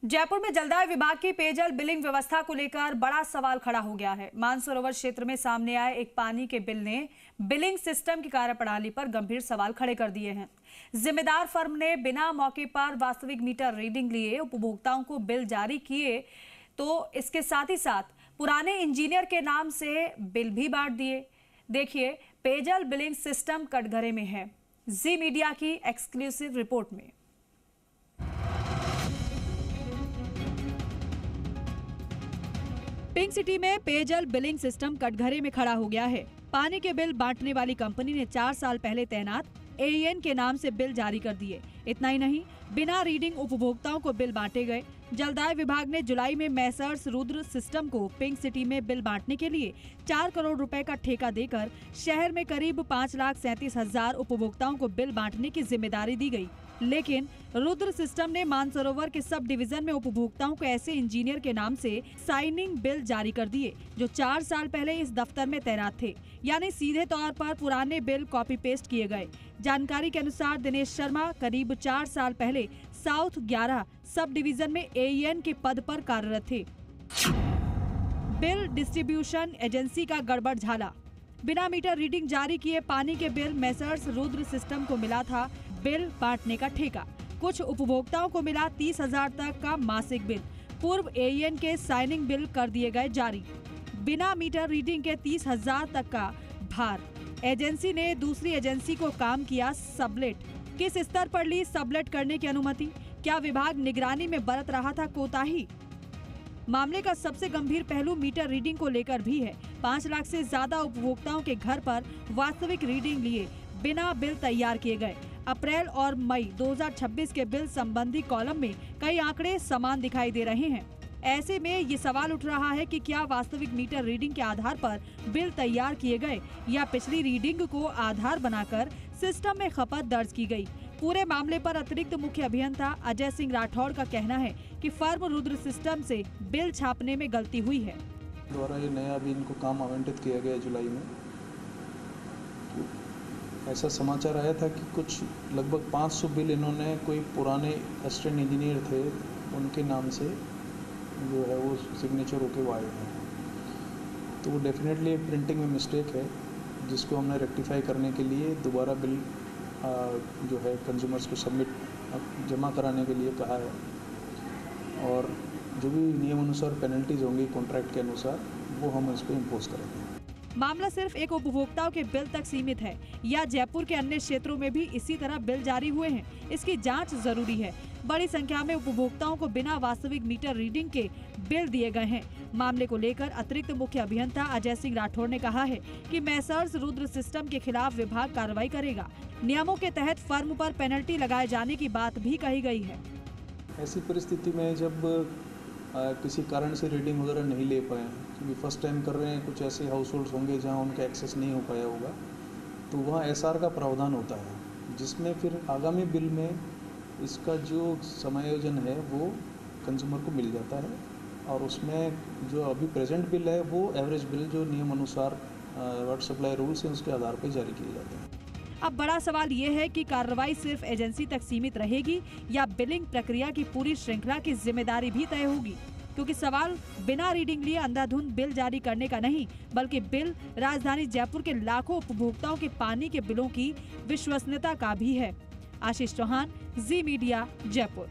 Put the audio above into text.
जयपुर में जलदाय विभाग की पेयजल बिलिंग व्यवस्था को लेकर बड़ा सवाल खड़ा हो गया है। मानसरोवर क्षेत्र में सामने आए एक पानी के बिल ने बिलिंग सिस्टम की कार्यप्रणाली पर गंभीर सवाल खड़े कर दिए हैं। जिम्मेदार फर्म ने बिना मौके पर वास्तविक मीटर रीडिंग लिए उपभोक्ताओं को बिल जारी किए, तो इसके साथ ही साथ पुराने इंजीनियर के नाम से बिल भी बांट दिए। देखिए पेयजल बिलिंग सिस्टम कटघरे में है। जी मीडिया की एक्सक्लूसिव रिपोर्ट में। पिंक सिटी में पेयजल बिलिंग सिस्टम कटघरे में खड़ा हो गया है। पानी के बिल बांटने वाली कंपनी ने 4 साल पहले तैनात AEN के नाम से बिल जारी कर दिए। इतना ही नहीं, बिना रीडिंग उपभोक्ताओं को बिल बांटे गए। जलदाय विभाग ने जुलाई में मैसर्स रुद्र सिस्टम को पिंक सिटी में बिल बांटने के लिए 4 करोड़ रुपए का ठेका देकर शहर में करीब 5,37,000 उपभोक्ताओं को बिल बांटने की जिम्मेदारी दी गई। लेकिन रुद्र सिस्टम ने मानसरोवर के सब डिवीजन में उपभोक्ताओं को ऐसे इंजीनियर के नाम से साइनिंग बिल जारी कर दिए जो 4 साल पहले इस दफ्तर में तैनात थे, यानी सीधे तौर पर पुराने बिल कॉपी पेस्ट किए गए। जानकारी के अनुसार दिनेश शर्मा करीब 4 साल पहले साउथ 11 सब डिवीजन में AEN के पद पर कार्यरत थे। बिल डिस्ट्रीब्यूशन एजेंसी का गड़बड़ झाला। बिना मीटर रीडिंग जारी किए पानी के बिल मैसर्स रुद्र सिस्टम को मिला था बिल बांटने का ठेका। कुछ उपभोक्ताओं को मिला 30,000 तक का मासिक बिल। पूर्व AEN के साइनिंग बिल कर दिए गए जारी। बिना मीटर रीडिंग के 30,000 तक का भार। एजेंसी ने दूसरी एजेंसी को काम किया सबलेट। किस स्तर पर ली सबलेट करने की अनुमति? क्या विभाग निगरानी में बरत रहा था कोताही? मामले का सबसे गंभीर पहलू मीटर रीडिंग को लेकर भी है। 5 लाख से ज्यादा उपभोक्ताओं के घर पर वास्तविक रीडिंग लिए बिना बिल तैयार किए गए। अप्रैल और मई 2026 के बिल संबंधी कॉलम में कई आंकड़े समान दिखाई दे रहे हैं। ऐसे में ये सवाल उठ रहा है कि क्या वास्तविक मीटर रीडिंग के आधार पर बिल तैयार किए गए या पिछली रीडिंग को आधार बनाकर सिस्टम में खपत दर्ज की गई। पूरे मामले पर अतिरिक्त मुख्य अभियंता अजय सिंह राठौड़ का कहना है कि फर्म रुद्र सिस्टम से बिल छापने में गलती हुई है। द्वारा ये नया अभी इनको काम आवंटित किया गया जुलाई में। ऐसा समाचार आया था कि कुछ लगभग 500 बिल इन्होंने कोई पुराने असिस्टेंट इंजीनियर थे उनके नाम से जो है वो सिग्नेचर होके वो आए हैं। तो वो डेफिनेटली प्रिंटिंग में मिस्टेक है, जिसको हमने रेक्टिफाई करने के लिए दोबारा बिल जो है कंज्यूमर्स को सबमिट जमा कराने के लिए कहा है, और जो भी नियम अनुसार पेनल्टीज होंगी कॉन्ट्रैक्ट के अनुसार वो हम इस पर इम्पोज करेंगे। मामला सिर्फ एक उपभोक्ताओं के बिल तक सीमित है या जयपुर के अन्य क्षेत्रों में भी इसी तरह बिल जारी हुए हैं? इसकी जांच जरूरी है। बड़ी संख्या में उपभोक्ताओं को बिना वास्तविक मीटर रीडिंग के बिल दिए गए हैं। मामले को लेकर अतिरिक्त मुख्य अभियंता अजय सिंह राठौड़ ने कहा है कि मैसर्स रुद्र सिस्टम के खिलाफ विभाग कार्रवाई करेगा। नियमों के तहत फर्म पर पेनल्टी लगाए जाने की बात भी कही गई है। ऐसी परिस्थिति में जब किसी कारण से रीडिंग वगैरह नहीं ले पाए, क्योंकि फर्स्ट टाइम कर रहे हैं, कुछ ऐसे हाउस होल्ड्स होंगे जहां उनका एक्सेस नहीं हो पाया होगा, तो वहां SR का प्रावधान होता है, जिसमें फिर आगामी बिल में इसका जो समायोजन है वो कंज्यूमर को मिल जाता है, और उसमें जो अभी प्रेजेंट बिल है वो एवरेज बिल जो नियम अनुसार वाटर सप्लाई रूल्स हैं उसके आधार पर जारी किए जाते हैं। अब बड़ा सवाल ये है कि कार्रवाई सिर्फ एजेंसी तक सीमित रहेगी या बिलिंग प्रक्रिया की पूरी श्रृंखला की जिम्मेदारी भी तय होगी, क्योंकि सवाल बिना रीडिंग लिए अंधाधुंध बिल जारी करने का नहीं, बल्कि बिल राजधानी जयपुर के लाखों उपभोक्ताओं के पानी के बिलों की विश्वसनीयता का भी है। आशीष चौहान, जी मीडिया, जयपुर।